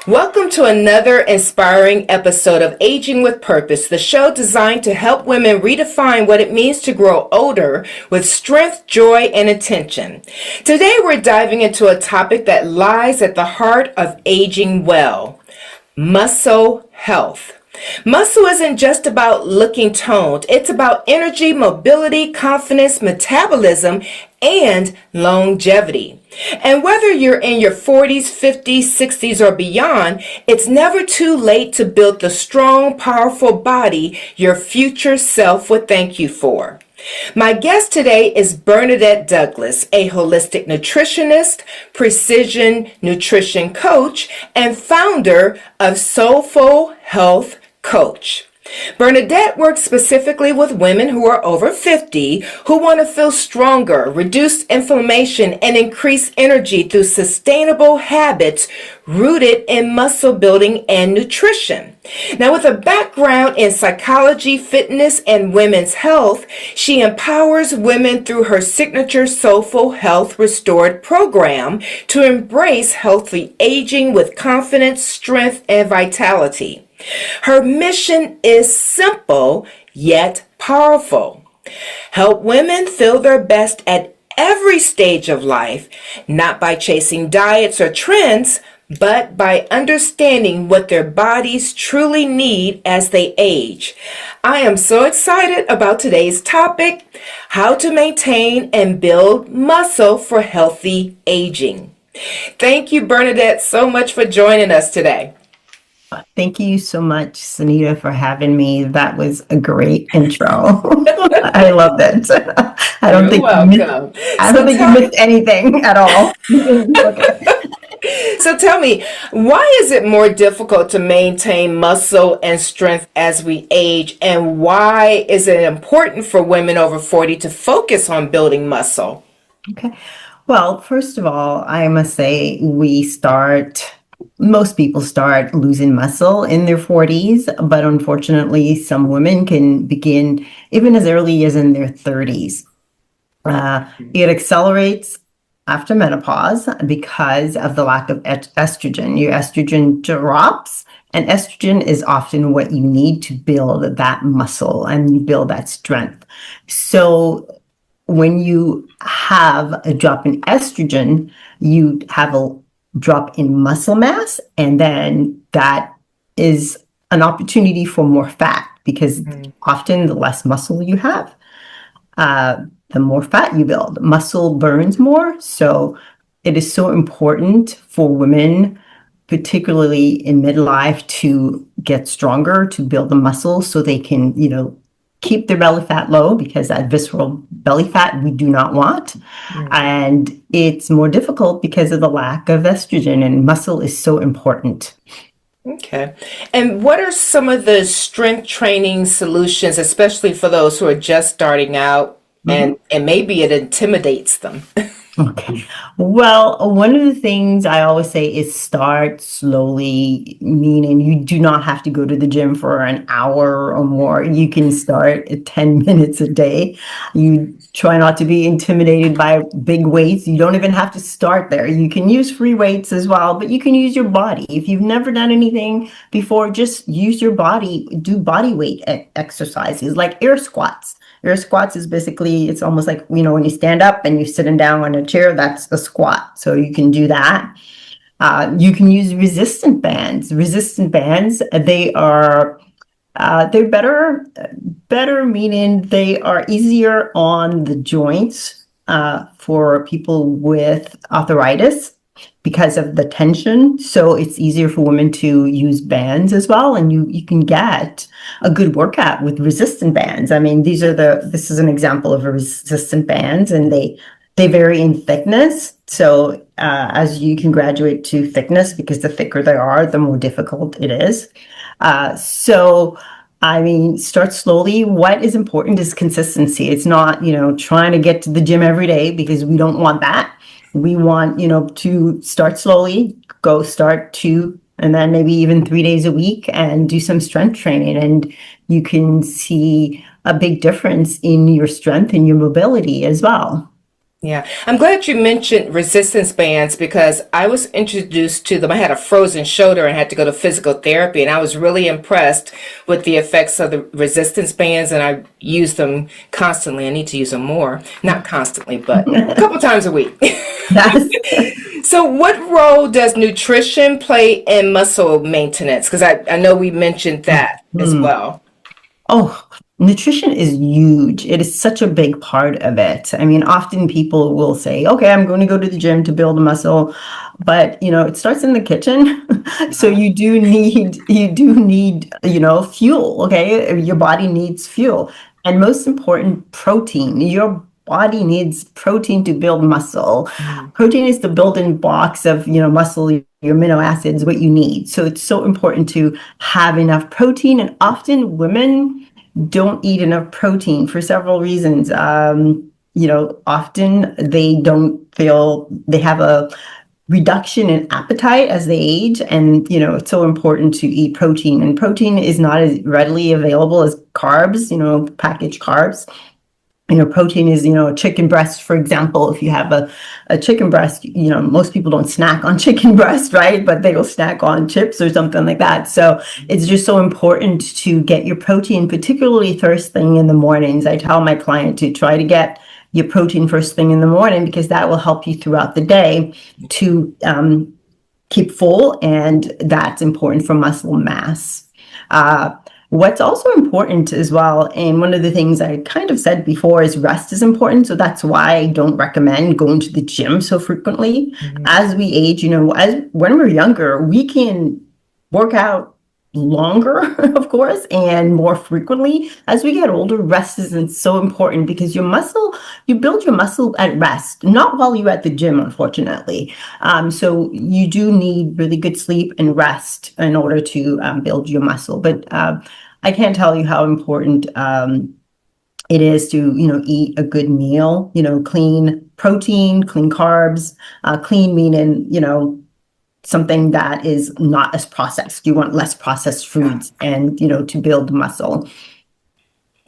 Welcome to another inspiring episode of Aging with Purpose, the show designed to help women redefine what it means to grow older with strength, joy, and attention. Today we're diving into a topic that lies at the heart of aging well: muscle health. Muscle isn't just about looking toned. It's about energy, mobility, confidence, metabolism, and longevity. And whether you're in your 40s, 50s, 60s, or beyond, it's never too late to build the strong, powerful body your future self would thank you for. My guest today is Bernadette Douglas, a holistic nutritionist, precision nutrition coach, and founder of Soulful Health Coach. Bernadette works specifically with women who are over 50 who want to feel stronger, reduce inflammation, and increase energy through sustainable habits rooted in muscle building and nutrition. Now, with a background in psychology, fitness, and women's health, she empowers women through her signature Soulful Health Restored program to embrace healthy aging with confidence, strength, and vitality. Her mission is simple yet powerful. Help women feel their best at every stage of life, not by chasing diets or trends, but by understanding what their bodies truly need as they age. I am so excited about today's topic: how to maintain and build muscle for healthy aging. Thank you, Bernadette, so much for joining us today. Thank you so much, Sunita, for having me. That was a great intro. I loved it. I don't You're think you missed, welcome. I don't So think you tell missed anything at all. Okay. So tell me, why is it more difficult to maintain muscle and strength as we age, and why is it important for women over 40 to focus on building muscle? Okay. Well, first of all, I must say most people start losing muscle in their 40s, but unfortunately, some women can begin even as early as in their 30s. It accelerates after menopause because of the lack of estrogen. Your estrogen drops, and estrogen is often what you need to build that muscle and you build that strength. So when you have a drop in estrogen, you have a drop in muscle mass, and then that is an opportunity for more fat because often the less muscle you have, the more fat you build. Muscle burns more. So it is so important for women, particularly in midlife, to get stronger, to build the muscle so they can, keep their belly fat low, because that visceral belly fat we do not want. And it's more difficult because of the lack of estrogen, and muscle is so important. Okay. And what are some of the strength training solutions, especially for those who are just starting out and maybe it intimidates them? Okay. Well, one of the things I always say is start slowly, meaning you do not have to go to the gym for an hour or more. You can start at 10 minutes a day. You try not to be intimidated by big weights. You don't even have to start there. You can use free weights as well, but you can use your body. If you've never done anything before, just use your body, do body weight exercises like air squats. Air squats is basically, it's almost like, when you stand up and you're sitting down on a chair, that's a squat. So you can do that. You can use resistant bands. Resistant bands, they're better meaning they are easier on the joints for people with arthritis because of the tension. So it's easier for women to use bands as well. And you can get a good workout with resistant bands. I mean, this is an example of a resistant bands, and they vary in thickness. So as you can graduate to thickness, because the thicker they are, the more difficult it is. I mean, start slowly. What is important is consistency. It's not, trying to get to the gym every day, because we don't want that. We want, to start slowly, start 2 and then maybe even 3 days a week and do some strength training. And you can see a big difference in your strength and your mobility as well. Yeah, I'm glad you mentioned resistance bands because I was introduced to them. I had a frozen shoulder and had to go to physical therapy, and I was really impressed with the effects of the resistance bands, and I use them constantly. I need to use them more. Not constantly, but a couple times a week. Yes. So, what role does nutrition play in muscle maintenance? Because I know we mentioned that as well. Oh, nutrition is huge. It is such a big part of it. I mean, often people will say, okay, I'm going to go to the gym to build a muscle, but it starts in the kitchen. So you do need, fuel, okay? Your body needs fuel. And most important, protein. Your body needs protein to build muscle. Protein is the building blocks of, muscle, your amino acids, what you need. So it's so important to have enough protein. And often women don't eat enough protein for several reasons. Often they don't feel they have a reduction in appetite as they age. And, it's so important to eat protein. And protein is not as readily available as carbs, packaged carbs. Protein is, a chicken breast, for example. If you have a chicken breast, most people don't snack on chicken breast, right? But they will snack on chips or something like that. So it's just so important to get your protein, particularly first thing in the mornings. I tell my client to try to get your protein first thing in the morning because that will help you throughout the day to keep full, and that's important for muscle mass. What's also important as well, and one of the things I kind of said before, is rest is important. So that's why I don't recommend going to the gym so frequently. As we age, as when we're younger, we can work out longer, of course, and more frequently. As we get older, rest isn't so important because you build your muscle at rest, not while you're at the gym, unfortunately. So you do need really good sleep and rest in order to build your muscle. But I can't tell you how important it is to, eat a good meal, clean protein, clean carbs, clean meaning, something that is not as processed. You want less processed foods and, to build muscle.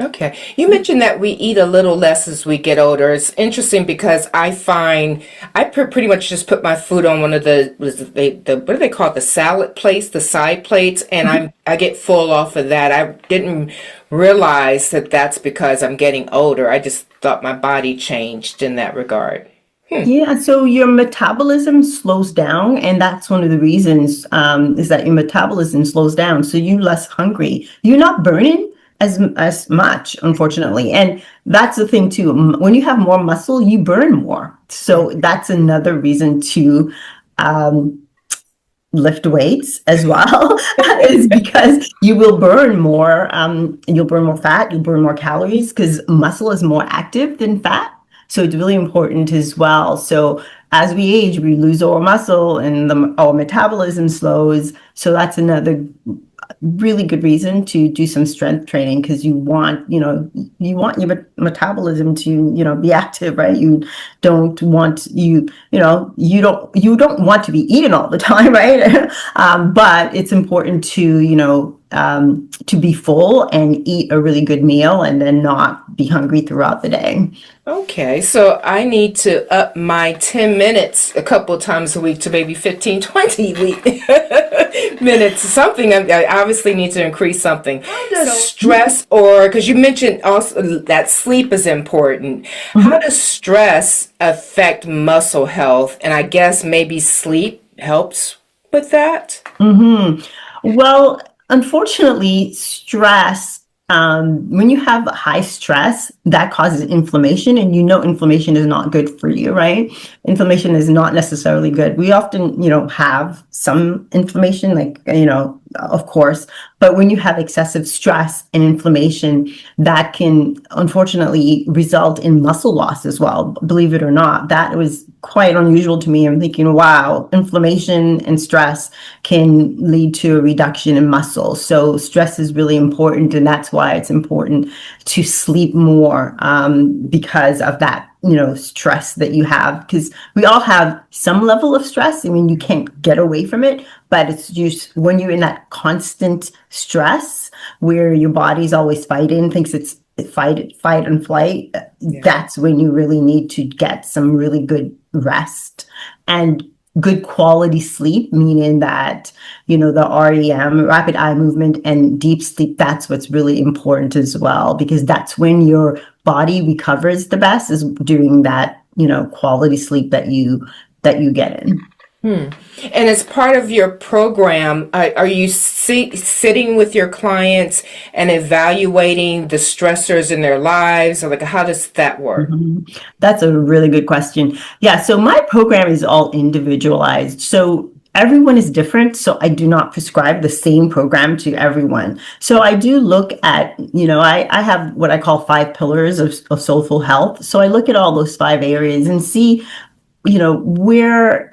Okay. You mentioned that we eat a little less as we get older. It's interesting because I find pretty much just put my food on one of what do they call it? The salad plates, the side plates, and I get full off of that. I didn't realize that that's because I'm getting older. I just thought my body changed in that regard. Yeah, so your metabolism slows down, and that's one of the reasons is that your metabolism slows down, so you're less hungry. You're not burning as much, unfortunately, and that's the thing too. When you have more muscle, you burn more, so that's another reason to lift weights as well, is because you will burn more. You'll burn more fat, you'll burn more calories because muscle is more active than fat. So it's really important as well. So as we age, we lose our muscle and our metabolism slows. So that's another really good reason to do some strength training because you want your metabolism to, be active, right? You don't want you don't want to be eating all the time, right? But it's important to be full and eat a really good meal and then not be hungry throughout the day. Okay, so I need to up my 10 minutes a couple of times a week to maybe 15, 20 minutes, something. I obviously need to increase something. How does stress, or because you mentioned also that sleep is important, how does stress affect muscle health? And I guess maybe sleep helps with that? Well, unfortunately, stress, when you have high stress, that causes inflammation, and inflammation is not good for you, right? Inflammation is not necessarily good. We often, have some inflammation, like, of course, but when you have excessive stress and inflammation, that can unfortunately result in muscle loss as well. Believe it or not, that was quite unusual to me. I'm thinking, wow, inflammation and stress can lead to a reduction in muscle. So stress is really important, and that's why it's important to sleep more because of that stress that you have, because we all have some level of stress. I mean, you can't get away from it, but it's just when you're in that constant stress where your body's always fighting, thinks fight and flight, that's when you really need to get some really good rest and good quality sleep, meaning that, the REM, rapid eye movement, and deep sleep, that's what's really important as well, because that's when your body recovers the best, is during that, quality sleep that you get in. And as part of your program, are you sitting with your clients and evaluating the stressors in their lives, or like how does that work? That's a really good question. Yeah, so my program is all individualized. So everyone is different. So I do not prescribe the same program to everyone. So I do look at, I have what I call 5 pillars of soulful health. So I look at all those 5 areas and see, where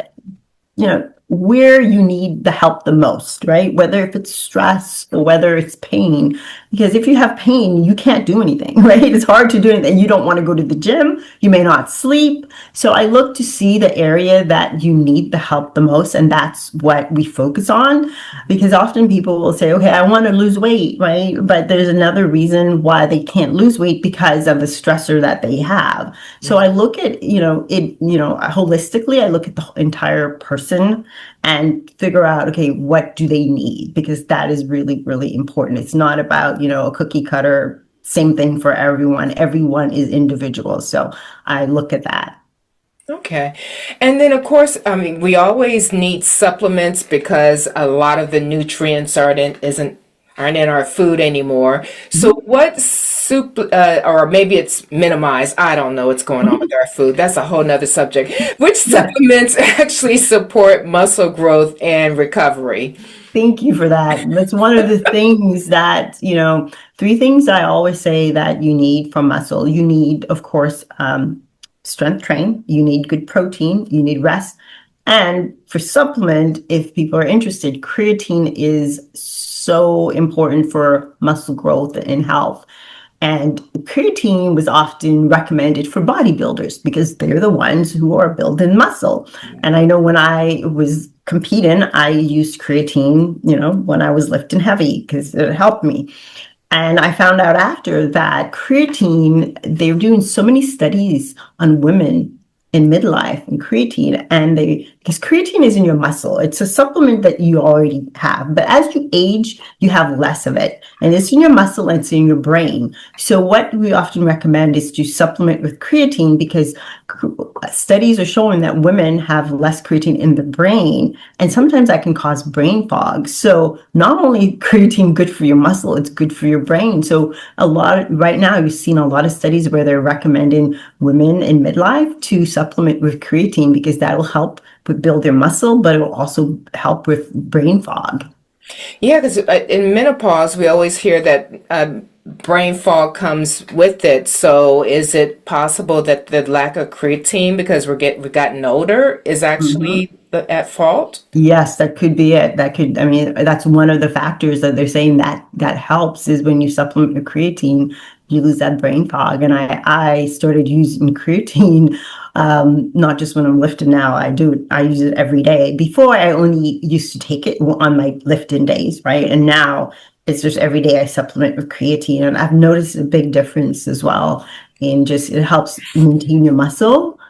where you need the help the most, right? Whether if it's stress or whether it's pain, because if you have pain, you can't do anything, right? It's hard to do anything. You don't want to go to the gym. You may not sleep. So I look to see the area that you need the help the most. And that's what we focus on, because often people will say, okay, I want to lose weight, right? But there's another reason why they can't lose weight, because of the stressor that they have. So I look at, holistically, I look at the entire person and figure out, okay, what do they need? Because that is really, really important. It's not about, a cookie cutter, same thing for everyone. Everyone is individual. So I look at that. Okay. And then, of course, I mean, we always need supplements because a lot of the nutrients aren't in our food anymore. So what or maybe it's minimized. I don't know what's going on with our food. That's a whole nother subject. Which supplements actually support muscle growth and recovery? Thank you for that. That's one of the things that, 3 things I always say that you need from muscle. You need, of course, strength train. You need good protein. You need rest. And for supplement, if people are interested, creatine is so important for muscle growth and health. And creatine was often recommended for bodybuilders because they're the ones who are building muscle. And I know when I was competing, I used creatine, when I was lifting heavy, because it helped me. And I found out after that creatine, they're doing so many studies on women in midlife and creatine, because creatine is in your muscle. It's a supplement that you already have, but as you age, you have less of it, and it's in your muscle and it's in your brain. So what we often recommend is to supplement with creatine, because studies are showing that women have less creatine in the brain, and sometimes that can cause brain fog. So not only creatine good for your muscle, it's good for your brain. So right now you've seen a lot of studies where they're recommending women in midlife to supplement with creatine, because that will help build their muscle, but it will also help with brain fog. Yeah, because in menopause, we always hear that brain fog comes with it. So is it possible that the lack of creatine, because we've gotten older, is actually at fault? Yes, that could be it. That's one of the factors that they're saying that helps, is when you supplement with creatine, you lose that brain fog. And I started using creatine, not just when I'm lifting now. I use it every day. Before, I only used to take it on my lifting days, right? And now it's just every day I supplement with creatine, and I've noticed a big difference as well. And just, it helps maintain your muscle,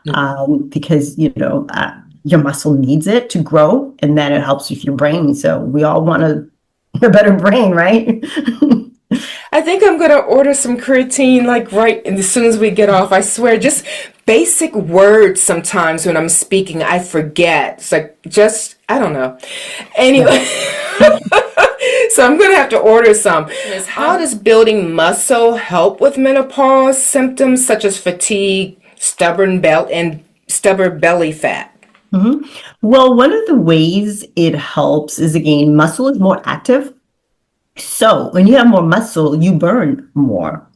because, your muscle needs it to grow, and then it helps with your brain. So we all want a better brain, right? I think I'm going to order some creatine like right as soon as we get off. I swear, just basic words sometimes when I'm speaking, I forget. It's like, I don't know. Anyway, so I'm going to have to order some. How does building muscle help with menopause symptoms such as fatigue, stubborn belly fat? Well, one of the ways it helps is, again, muscle is more active. So when you have more muscle, you burn more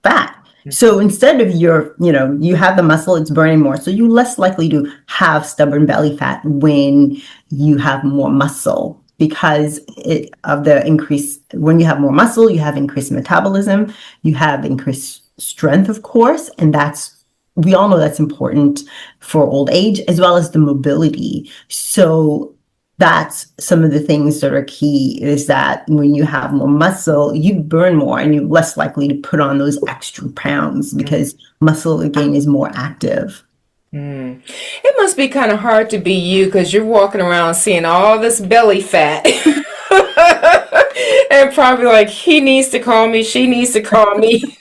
fat. So instead of you have the muscle, it's burning more. So you're less likely to have stubborn belly fat when you have more muscle, because of the increase. When you have more muscle, you have increased metabolism, you have increased strength, of course, and we all know that's important for old age, as well as the mobility. So that's some of the things that are key, is that when you have more muscle, you burn more and you're less likely to put on those extra pounds because muscle again is more active. It must be kind of hard to be you because you're walking around seeing all this belly fat. And probably like, he needs to call me, she needs to call me.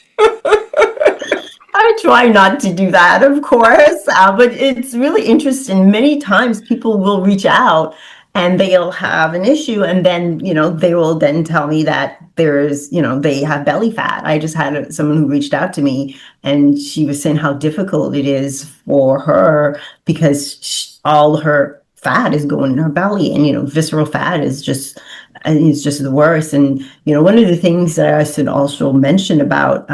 I try not to do that, of course, but it's really interesting. Many times people will reach out and they'll have an issue, and then, they will then tell me that they have belly fat. I just had someone who reached out to me, and she was saying how difficult it is for her because all her fat is going in her belly, and, visceral fat is just the worst. And, one of the things that I should also mention about,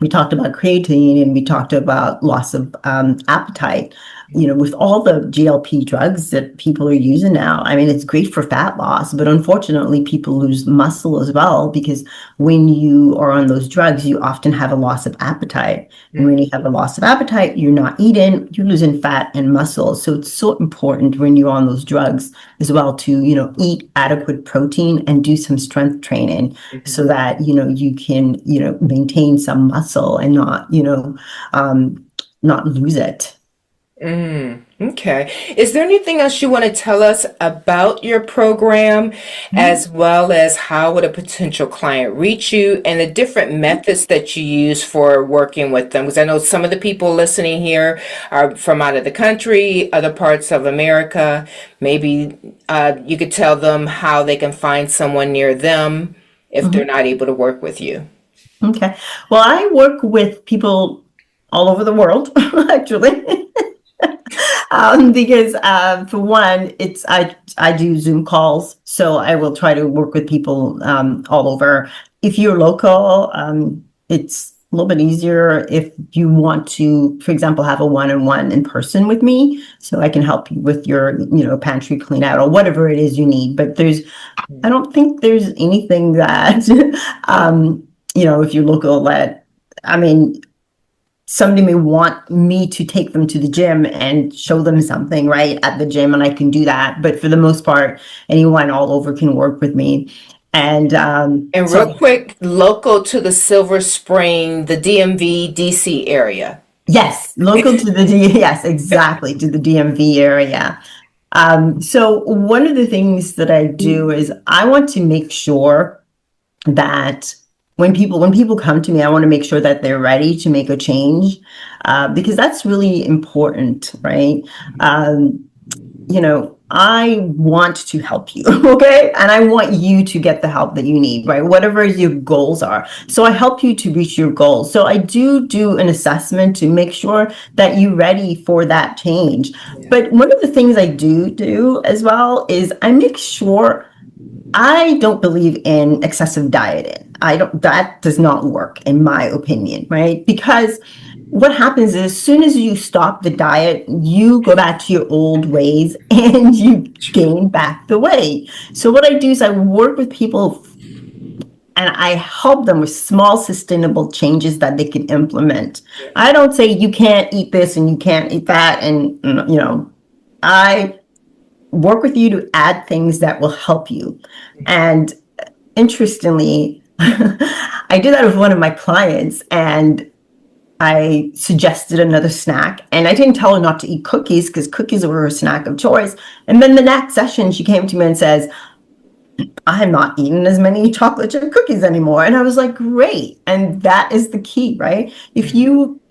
we talked about creatine and we talked about loss of appetite. With all the GLP drugs that people are using now, I mean, it's great for fat loss, but unfortunately, people lose muscle as well, because when you are on those drugs, you often have a loss of appetite. And when you have a loss of appetite, you're not eating, you're losing fat and muscle. So it's so important when you're on those drugs as well to, eat adequate protein and do some strength training so that, you can, maintain some muscle and not lose it. Okay. Is there anything else you want to tell us about your program, as well as how would a potential client reach you and the different methods that you use for working with them? Because I know some of the people listening here are from out of the country, other parts of America. Maybe you could tell them how they can find someone near them if they're not able to work with you. Okay. Well, I work with people all over the world, actually. Because for one, I do Zoom calls, so I will try to work with people all over. If you're local, it's a little bit easier if you want to, for example, have a one-on-one in person with me, so I can help you with your, pantry clean out or whatever it is you need. But I don't think there's anything that, if you're local, somebody may want me to take them to the gym and show them something right at the gym, and I can do that. But for the most part, anyone all over can work with me. And real quick, local to the Silver Spring, the DMV, DC area. Yes, local to yes, exactly, to the DMV area. So one of the things that I do is I want to make sure that when people come to me, I want to make sure that they're ready to make a change, because that's really important, right? I want to help you, okay? And I want you to get the help that you need, right? Whatever your goals are. So I help you to reach your goals. So I do an assessment to make sure that you're ready for that change. But one of the things I do as well is I make sure. I don't believe in excessive dieting. That does not work in my opinion, right? Because what happens is, as soon as you stop the diet, you go back to your old ways and you gain back the weight. So what I do is I work with people and I help them with small sustainable changes that they can implement. I don't say you can't eat this and you can't eat that. And, I work with you to add things that will help you. And interestingly, I did that with one of my clients, and I suggested another snack, and I didn't tell her not to eat cookies because cookies were her snack of choice. And then the next session, she came to me and says, I'm not eating as many chocolate chip cookies anymore. And I was like, great. And that is the key, right? If you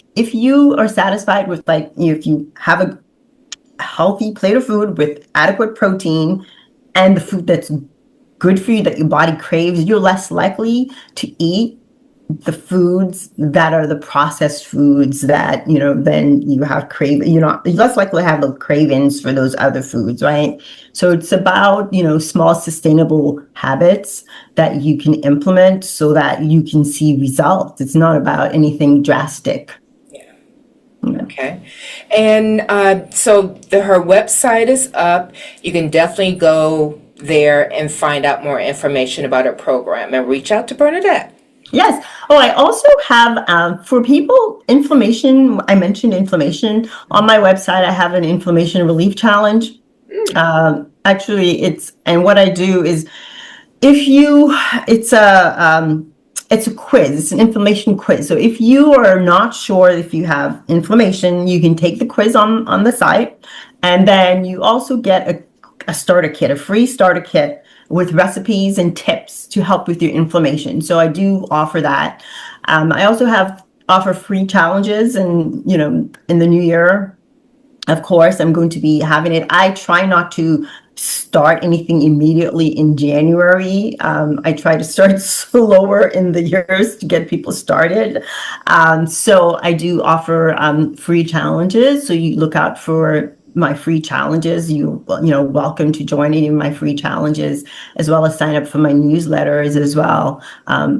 are satisfied with, if you have a healthy plate of food with adequate protein and the food that's good for you, that your body craves, you're less likely to eat the foods that are the processed foods that, then you have you're less likely to have the cravings for those other foods, right? So it's about, small sustainable habits that you can implement so that you can see results. It's not about anything drastic. Okay. And so her website is up. You can definitely go there and find out more information about her program and reach out to Bernadette. Yes. Oh, I also have for people, inflammation. I mentioned inflammation on my website. I have an inflammation relief challenge. Actually, and what I do is if you, it's it's a quiz, it's an inflammation quiz. So if you are not sure if you have inflammation, you can take the quiz on the site. And then you also get a starter kit, a free starter kit with recipes and tips to help with your inflammation. So I do offer that. I also offer free challenges, and in the new year, of course, I'm going to be having it. I try not to start anything immediately in January. I try to start slower in the years to get people started. So I do offer free challenges. So you look out for my free challenges. Welcome to join any of my free challenges, as well as sign up for my newsletters as well,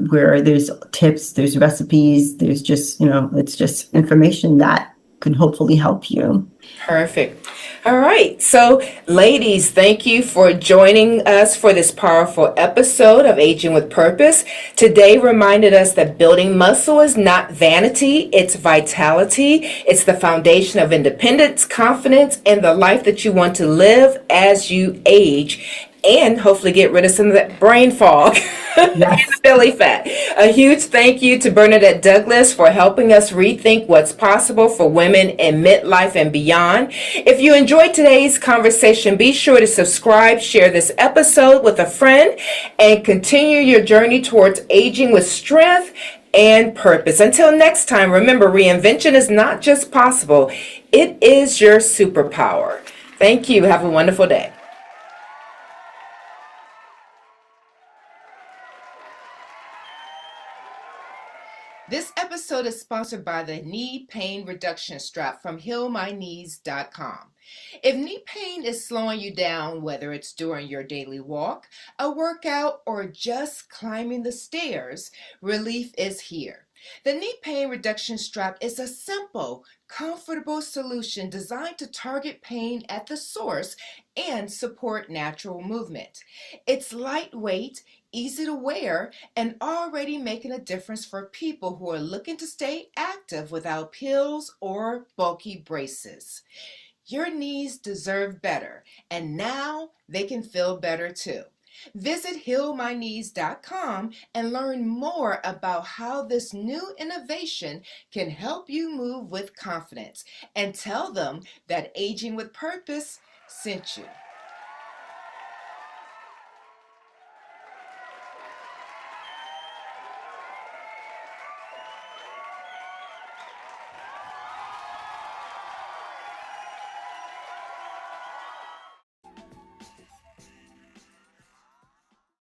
where there's tips, there's recipes, there's just, it's just information that can hopefully help you. Perfect. All right. So, ladies, thank you for joining us for this powerful episode of Aging with Purpose. Today reminded us that building muscle is not vanity, it's vitality. It's the foundation of independence, confidence, and the life that you want to live as you age, and hopefully get rid of some of that brain fog and Yes. belly fat. A huge thank you to Bernadette Douglas for helping us rethink what's possible for women in midlife and beyond. If you enjoyed today's conversation, be sure to subscribe, share this episode with a friend, and continue your journey towards aging with strength and purpose. Until next time, remember, reinvention is not just possible, it is your superpower. Thank you. Have a wonderful day. This episode is sponsored by the Knee Pain Reduction Strap from HealMyKnees.com. If knee pain is slowing you down, whether it's during your daily walk, a workout, or just climbing the stairs, relief is here. The Knee Pain Reduction Strap is a simple, comfortable solution designed to target pain at the source and support natural movement. It's lightweight, easy to wear, and already making a difference for people who are looking to stay active without pills or bulky braces. Your knees deserve better, and now they can feel better too. Visit healmyknees.com and learn more about how this new innovation can help you move with confidence, and tell them that Aging with Purpose sent you.